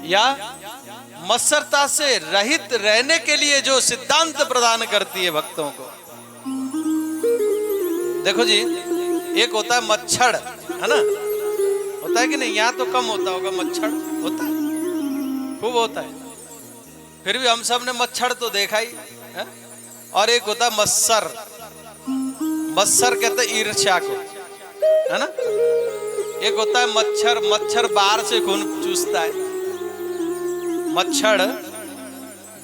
या मत्सरता से रहित रहने के लिए जो सिद्धांत प्रदान करती है भक्तों को। देखो जी, एक होता है मच्छर, है ना, होता है कि नहीं? यहाँ तो कम होता होगा, मच्छर होता है, खूब होता है, फिर भी हम सब ने मच्छर तो देखा ही है। और एक होता है मत्सर, मत्सर कहते हैं ईर्ष्या को, है ना। एक होता है मच्छर, मच्छर बाहर से खून चूसता है, मच्छर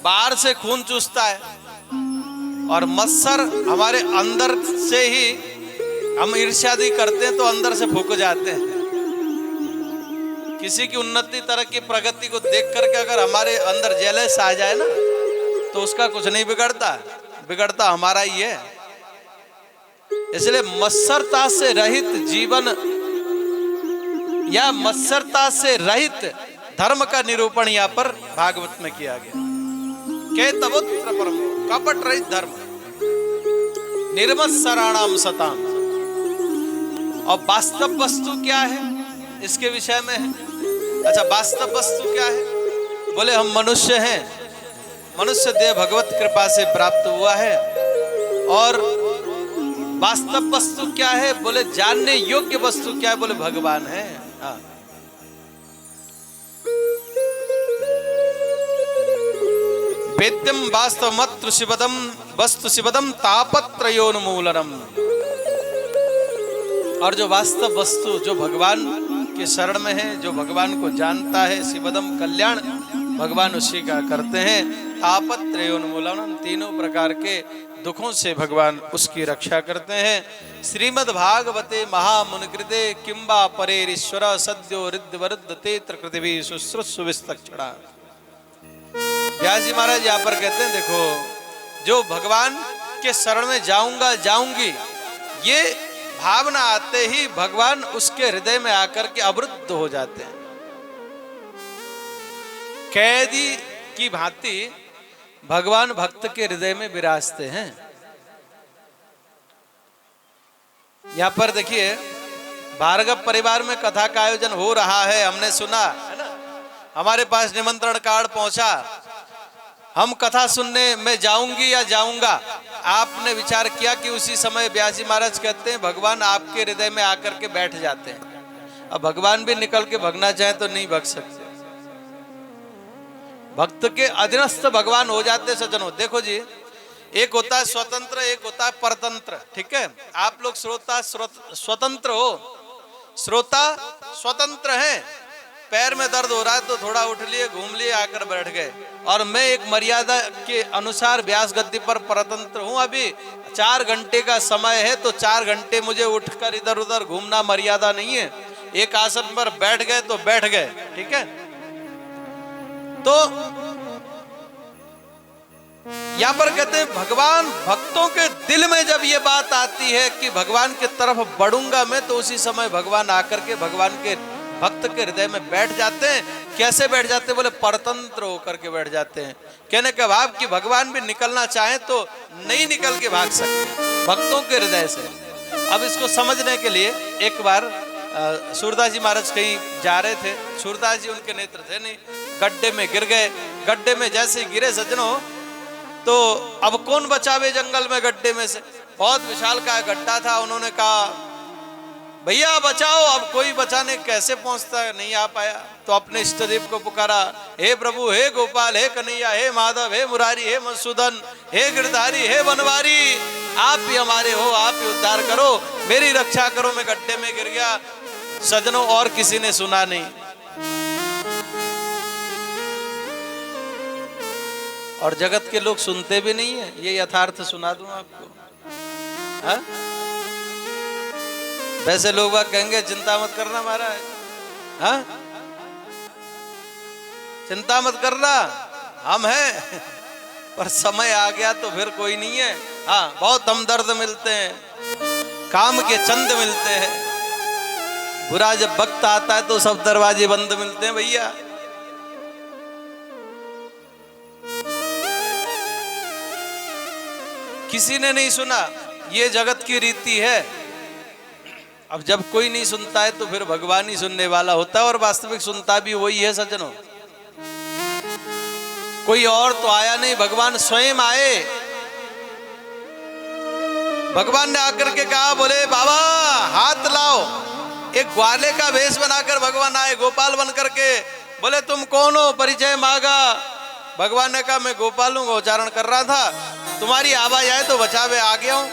बाहर से खून चूसता है, और मत्सर हमारे अंदर से ही हम ईर्ष्यादि करते हैं तो अंदर से फूक जाते हैं। किसी की उन्नति, तरक्की, प्रगति को देख करके अगर हमारे अंदर जेलस आ जाए ना, तो उसका कुछ नहीं बिगड़ता, बिगड़ता हमारा ही है। इसलिए मत्सरता से रहित जीवन या मत्सरता से रहित धर्म का निरूपण यहाँ पर भागवत में किया गया। के तबोत्र परमो, कपट रहित धर्म, निर्मत्सराणाम सताम। और वास्तव वस्तु क्या है इसके विषय में है। अच्छा, वास्तव वस्तु क्या है? बोले हम मनुष्य हैं, मनुष्य देह भगवत कृपा से प्राप्त हुआ है। और वास्तव वस्तु क्या है? बोले जानने योग्य वस्तु क्या है? बोले भगवान है। हाँ, वेद्यम वास्तवमत्र शिवदम वस्तु शिवदम तापत्रयोन्मूलनम। और जो वास्तव वस्तु, जो भगवान के शरण में है, जो भगवान को जानता है, शिवदम कल्याण भगवान उसी का करते हैं। तापत्रयोन्मूलनम, तीनों प्रकार के दुखों से भगवान उसकी रक्षा करते हैं। श्रीमद् भागवते महामुनिकृते किंबा परेरीश्वर सद्यो रिद्धवरुद्ध तेत्र कृतिभि शुश्रूषु विस्तक्षणा। व्यास जी महाराज यहाँ पर कहते हैं, देखो जो भगवान के शरण में जाऊंगा, जाऊंगी, ये भावना आते ही भगवान उसके हृदय में आकर के अवरुद्ध हो जाते हैं। कैदी की भांति भगवान भक्त के हृदय में विराजते हैं। यहाँ पर देखिए, भार्गव परिवार में कथा का आयोजन हो रहा है, हमने सुना है ना, हमारे पास निमंत्रण कार्ड पहुंचा, हम कथा सुनने में जाऊंगी या जाऊंगा। आपने विचार किया कि उसी समय व्यास जी महाराज कहते हैं भगवान आपके हृदय में आकर के बैठ जाते हैं। अब भगवान भी निकल के भगना चाहे तो नहीं भग सकते, भक्त के अधीनस्थ भगवान हो जाते सज्जनों। देखो जी, एक होता है स्वतंत्र, एक होता है परतंत्र, ठीक है। आप लोग श्रोता स्वतंत्र हो, श्रोता स्वतंत्र हैं। पैर में दर्द हो रहा है तो थोड़ा उठ लिए, घूम लिए, आकर बैठ गए। और मैं एक मर्यादा के अनुसार व्यास गद्दी पर परतंत्र हूं। अभी 4 घंटे का समय है तो 4 घंटे मुझे उठकर इधर उधर घूमना मर्यादा नहीं है। एक आसन पर बैठ गए तो बैठ गए, ठीक है। तो यहां पर कहते हैं भगवान भक्तों के दिल में जब ये बात आती है कि भगवान की तरफ बढ़ूंगा मैं, तो उसी समय भगवान आकर के भगवान के भक्त के हृदय में बैठ जाते हैं। कैसे बैठ जाते हैं? बोले परतंत्र होकर के बैठ जाते हैं। कहने का भाव कि भगवान भी निकलना चाहे तो नहीं निकल के भाग सकते भक्तों के हृदय से। अब इसको समझने के लिए एक बार सूरदास जी महाराज कहीं जा रहे थे, सूरदास जी उनके नेत्र थे नहीं, गड्ढे में गिर गए। गड्ढे में जैसे गिरे सज्जनों, तो अब कौन बचावे जंगल में गड्ढे में से? बहुत विशाल का गड्ढा था। उन्होंने कहा भैया बचाओ। अब कोई बचाने कैसे पहुंचता, नहीं आ पाया। तो अपने इष्ट देव को पुकारा, हे प्रभु, हे गोपाल, हे कन्हैया, हे माधव, हे मुरारी, हे मधुसूदन, हे गिरधारी, हे बनवारी, आप ही हमारे हो, आप ही उद्धार करो, मेरी रक्षा करो, मैं गड्ढे में गिर गया। सज्जनों, और किसी ने सुना नहीं। और जगत के लोग सुनते भी नहीं है। ये यथार्थ सुना दूं आपको, हा? वैसे लोग बात कहेंगे चिंता मत करना महाराज, हाँ चिंता मत करना, हम हैं। पर समय आ गया तो फिर कोई नहीं है। हाँ, बहुत हमदर्द मिलते हैं, काम के चंद मिलते हैं। बुरा जब वक्त आता है तो सब दरवाजे बंद मिलते हैं भैया। किसी ने नहीं सुना, ये जगत की रीति है। अब जब कोई नहीं सुनता है तो फिर भगवान ही सुनने वाला होता है, और वास्तविक सुनता भी वही है सज्जनों। कोई और तो आया नहीं, भगवान स्वयं आए। भगवान ने आकर के कहा, बोले बाबा हाथ लाओ। एक ग्वाले का वेश बनाकर भगवान आए, गोपाल बन करके। बोले तुम कौन हो, परिचय मांगा। भगवान ने कहा मैं गोपाल हूं, उच्चारण कर रहा था, तुम्हारी आवाज आए तो बचावे आ गया हूं।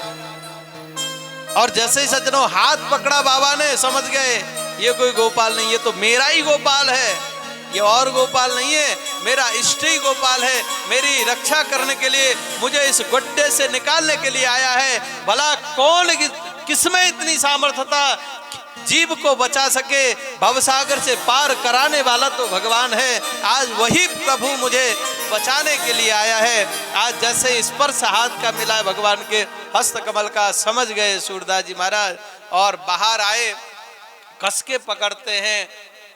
और जैसे ही सज्जनों हाथ पकड़ा बाबा ने, समझ गए ये कोई गोपाल नहीं, ये तो मेरा ही गोपाल है, ये और गोपाल नहीं है, मेरा इष्ट ही गोपाल है। मेरी रक्षा करने के लिए, मुझे इस गड्ढे से निकालने के लिए आया है। भला कौन, किसमें इतनी सामर्थ्यता जीव को बचा सके, भवसागर से पार कराने वाला तो भगवान है। आज वही प्रभु मुझे बचाने के लिए आया है। आज जैसे स्पर्श हाथ का मिला भगवान के हस्त कमल का, समझ गए सूरदास जी महाराज और बाहर आए। कस के पकड़ते हैं,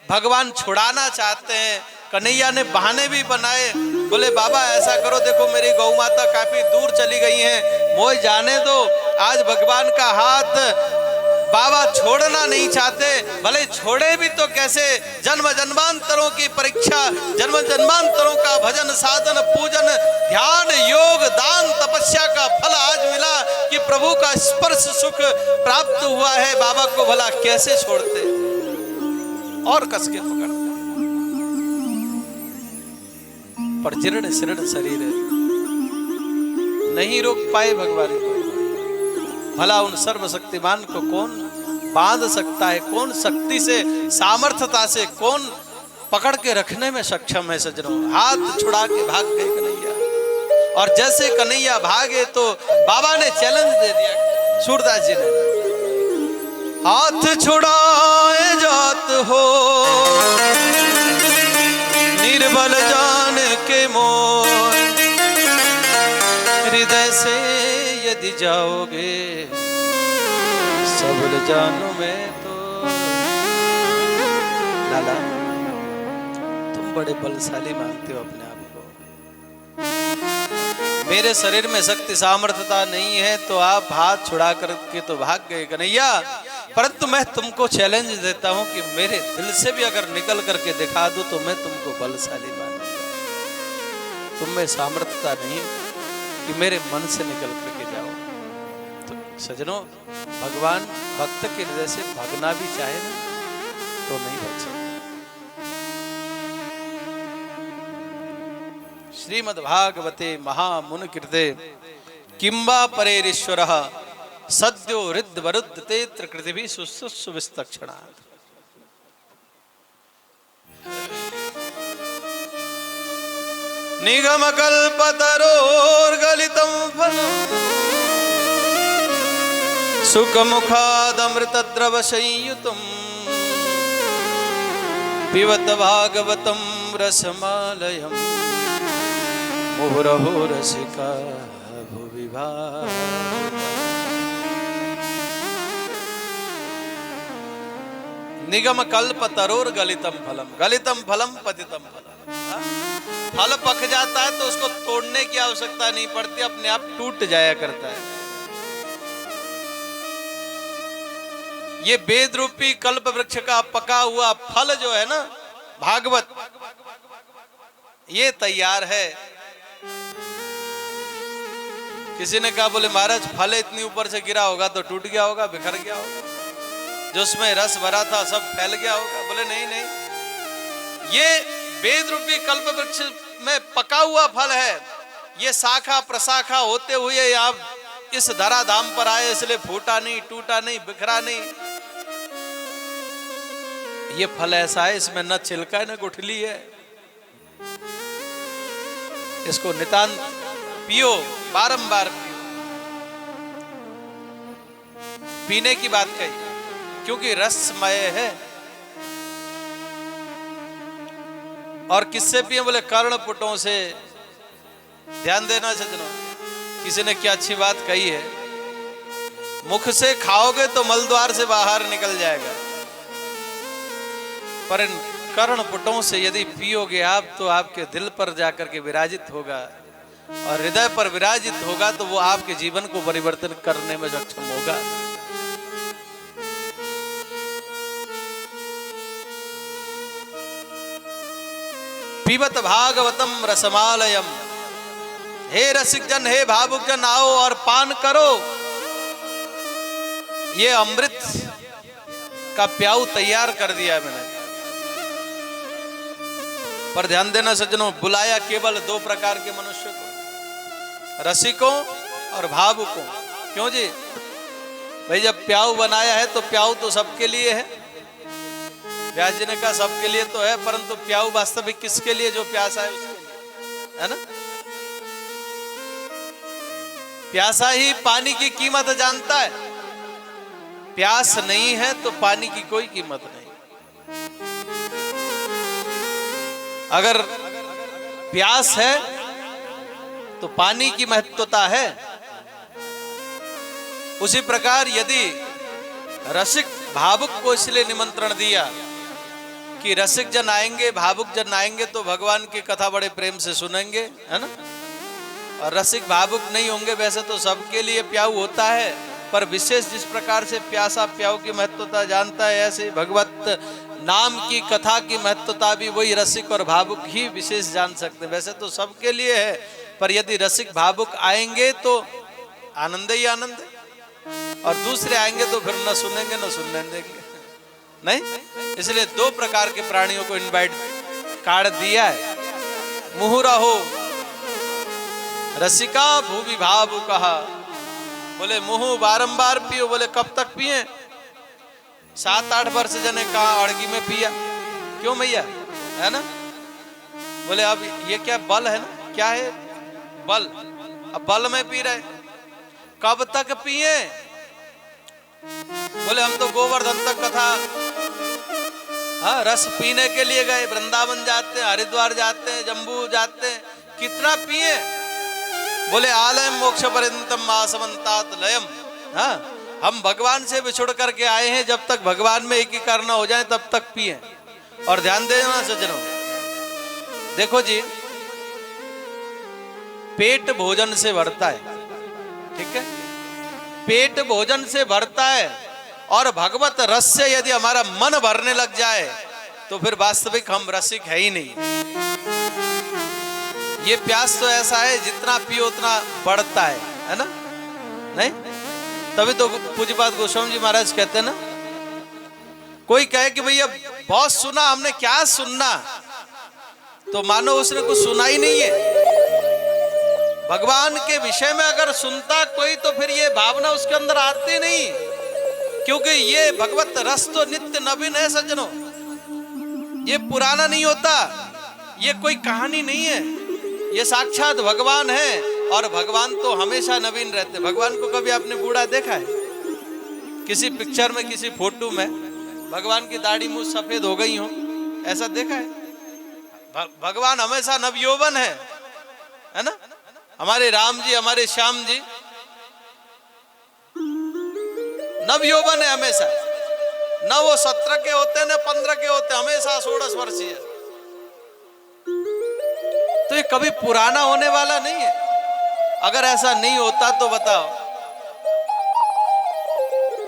भगवान छुड़ाना चाहते हैं। कन्हैया ने बहाने भी बनाए, बोले बाबा ऐसा करो, देखो मेरी गौ माता काफी दूर चली गई है, मोह जाने दो। आज भगवान का हाथ बाबा छोड़ना नहीं चाहते, भले छोड़े भी तो कैसे। जन्म जन्मांतरों की परीक्षा, जन्म जन्मांतरों का भजन साधन पूजन ध्यान योग दान तपस्या का फल आज मिला कि प्रभु का स्पर्श सुख प्राप्त हुआ है। बाबा को भला कैसे छोड़ते, और कस के पकड़ते। पर जीर्ण शीर्ण शरीर है, नहीं रोक पाए भगवान को। भला उन सर्वशक्तिमान को कौन बांध सकता है, कौन शक्ति से सामर्थ्यता से कौन पकड़ के रखने में सक्षम है। सज्जनों हाथ छुड़ा के भाग गए कन्हैया, और जैसे कन्हैया भागे तो बाबा ने चैलेंज दे दिया सूरदास जी ने, हाथ छुड़ाए जात हो निर्बल जान के मोर, हृदय से यदि जाओगे सबल जानू में तो। लाला तुम बड़े बलशाली मानते हो अपने आप को, मेरे शरीर में शक्ति सामर्थ्यता नहीं है तो आप हाथ छुड़ा करके तो भाग गए कन्हैया, परंतु मैं तुमको चैलेंज देता हूं कि मेरे दिल से भी अगर निकल करके दिखा दूं तो मैं तुमको बलशाली मानूंगा। तुम में सामर्थ्यता नहीं कि मेरे मन से निकल करके जाओ। तो सजनों भगवान भक्त के हृदय से भागना भी चाहे ना तो नहीं भग सकता। श्रीमद्भागवते महामुन कृते किंबा परेरीश्वरः सद्यो हृद वरुद्धते त्रिकृतिभिः सुसुसु विस्तक्षणात्। निगम कल्पतरोर्गलितं फलम् सुखमुखादमृतद्रव संयुतम् पिबत भागवतं रसमालयम् मुहुरहो रसिका भुवि भावुकाः। निगम कल्प तरोर गलितम फलम, गलितम फलम पतितम फलम। फल पक जाता है तो उसको तोड़ने की आवश्यकता नहीं पड़ती, अपने आप टूट जाया करता है। ये वेद रूपी कल्प वृक्ष का पका हुआ फल जो है ना भागवत, ये तैयार है। किसी ने कहा बोले महाराज फल इतनी ऊपर से गिरा होगा तो टूट गया होगा, बिखर गया होगा, जो उसमें रस भरा था सब फैल गया होगा। बोले नहीं नहीं, ये वेद रूपी कल्प वृक्ष में पका हुआ फल है। ये शाखा प्रशाखा होते हुए आप इस धरा धाम पर आए, इसलिए फूटा नहीं, टूटा नहीं, बिखरा नहीं। ये फल ऐसा है, इसमें न छिलका है न गुठली है। इसको नितांत पियो, बारंबार पियो। पीने की बात कही क्योंकि रसमय है। और किससे पिए, बोले कर्णपुटों से। ध्यान देना सज्जनों, किसी ने क्या अच्छी बात कही है, मुख से खाओगे तो मलद्वार से बाहर निकल जाएगा, पर इन कर्णपुटों से यदि पियोगे आप तो आपके दिल पर जाकर के विराजित होगा, और हृदय पर विराजित होगा तो वो आपके जीवन को परिवर्तन करने में सक्षम होगा। पिबत भागवतम रसमालयम। हे रसिक जन, हे भावुक जन, आओ और पान करो। ये अमृत का प्याऊ तैयार कर दिया है मैंने। पर ध्यान देना सज्जनों, बुलाया केवल दो प्रकार के मनुष्य को, रसिकों और भावुकों। क्यों जी? भाई जब प्याऊ बनाया है तो प्याऊ तो सबके लिए है। व्यास जी ने कहा सबके लिए तो है, परंतु प्याऊ वास्तविक किसके लिए? जो प्यासा है उसके लिए, है ना? प्यासा ही पानी की कीमत जानता है। प्यास नहीं है तो पानी की कोई कीमत नहीं। अगर प्यास है तो पानी की महत्वता है। उसी प्रकार यदि रसिक भावुक को इसलिए निमंत्रण दिया कि रसिक जन आएंगे, भावुक जन आएंगे तो भगवान की कथा बड़े प्रेम से सुनेंगे, है ना? और रसिक भावुक नहीं होंगे। वैसे तो सबके लिए प्याऊ होता है, पर विशेष जिस प्रकार से प्यासा प्याऊ की महत्वता जानता है, ऐसे भगवत नाम की कथा की महत्वता भी वही रसिक और भावुक ही विशेष जान सकते हैं। वैसे तो सबके लिए है, पर यदि रसिक भावुक आएंगे तो आनंद ही आनंद है, और दूसरे आएंगे तो फिर न सुनेंगे न सुनने देंगे, नहीं। इसलिए दो प्रकार के प्राणियों को इनवाइट कार्ड दिया है। मुहुरा हो रसिका भूवि भावुकहा। बोले मुहु बारंबार पियो। बोले कब तक पिए? 7-8 वर्ष जने कहा अड़गी में पिया। क्यों भैया, है ना? बोले अब ये क्या बल है ना, क्या है बल? अब बल में पी रहे। कब तक पिए? बोले हम तो गोवर्धन तक कथा, हाँ, रस पीने के लिए गए। वृंदावन जाते हैं, हरिद्वार जाते हैं, जम्बू जाते हैं, कितना पिए? बोले आलयम मोक्ष पर्यंतम आसवंतात लयम। हाँ, हम भगवान से बिछुड़ करके आए हैं, जब तक भगवान में एकीकरण हो जाए तब तक पिए। और ध्यान देना सज्जनों, देखो जी, पेट भोजन से भरता है, ठीक है? पेट भोजन से भरता है, और भगवत रस से यदि हमारा मन भरने लग जाए तो फिर वास्तविक हम रसिक है ही नहीं। ये प्यास तो ऐसा है, जितना पियो उतना बढ़ता है ना? नहीं, तभी तो पूज्यपाद गोस्वामी जी महाराज कहते हैं ना, कोई कहे कि भैया बहुत सुना हमने, क्या सुनना, तो मानो उसने कुछ सुना ही नहीं है। भगवान के विषय में अगर सुनता कोई तो फिर ये भावना उसके अंदर आती नहीं, क्योंकि ये भगवत रस तो नित्य नवीन है सज्जनों। ये पुराना नहीं होता, ये कोई कहानी नहीं है, ये साक्षात भगवान है। और भगवान तो हमेशा नवीन रहते। भगवान को कभी आपने बूढ़ा देखा है? किसी पिक्चर में, किसी फोटो में भगवान की दाढ़ी मूंछ सफेद हो गई हो, ऐसा देखा है? भगवान हमेशा नवयौवन है ना? हमारे राम जी, हमारे श्याम जी नवयौवन है हमेशा। न वो 17 के होते न 15 के होते, हमेशा 16 वर्षीय। तो ये कभी पुराना होने वाला नहीं है। अगर ऐसा नहीं होता तो बताओ,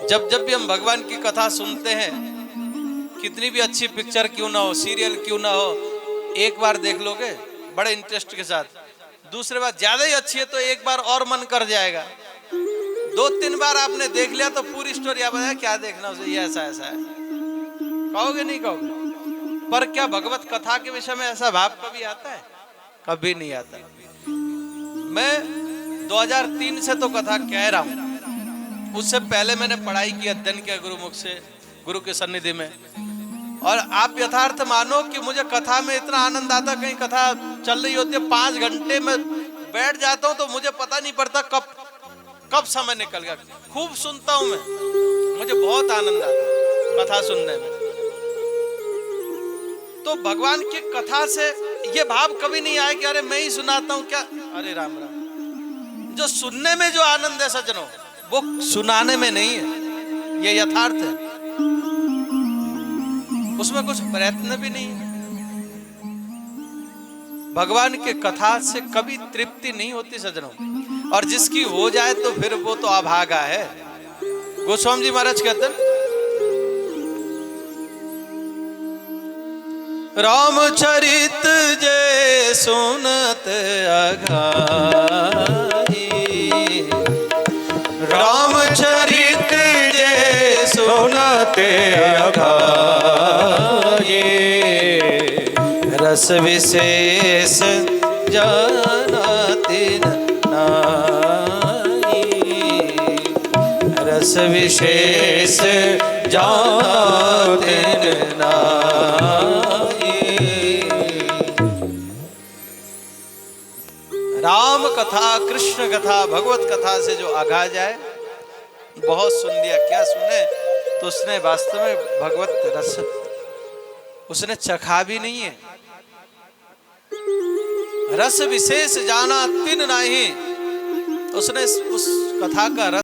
जब जब भी हम भगवान की कथा सुनते हैं, कितनी भी अच्छी पिक्चर क्यों ना हो, सीरियल क्यों ना हो, एक बार देख लोगे बड़े इंटरेस्ट के साथ, दूसरे बार ज्यादा ही अच्छी है तो एक बार और मन कर जाएगा। 2-3 बार आपने देख लिया तो पूरी स्टोरी आप बताया क्या देखना उसे, ये ऐसा ऐसा है, कहोगे नहीं कहोगे? पर क्या भगवत कथा के विषय में ऐसा भाव कभी आता है? कभी नहीं आता। मैं 2003 से तो कथा कह रहा हूं, उससे पहले मैंने पढ़ाई की, अध्ययन किया गुरुमुख से, गुरु के सन्निधि में। और आप यथार्थ मानो कि मुझे कथा में इतना आनंद आता, कहीं कथा चल रही होती है 5 घंटे में बैठ जाता हूं तो मुझे पता नहीं पड़ता कब समय निकल गया। खूब सुनता हूं मैं, मुझे बहुत आनंद आता है कथा सुनने में। तो भगवान की कथा से ये भाव कभी नहीं आया कि अरे मैं ही सुनाता हूं क्या। अरे राम राम, जो सुनने में जो आनंद है सज्जनों, वो सुनाने में नहीं है, ये यथार्थ है। उसमें कुछ प्रयत्न भी नहीं है। भगवान के कथा से कभी तृप्ति नहीं होती सज्जनों, और जिसकी हो जाए तो फिर वो तो अभागा है। गोस्वामी जी महाराज कहते हैं, रामचरित जे सुनत अघाई, रामचरित जे सुनत अघाई, रस विशेष जानतिन नाई, रस विशेष जानतिन नाई। राम कथा, कृष्ण कथा, भगवत कथा से जो आगा जाए, बहुत सुन लिया, क्या सुने, तो उसने वास्तव में भगवत रस उसने चखा भी नहीं है। रस विशेष जाना तिन नाही, उसने उस कथा का रस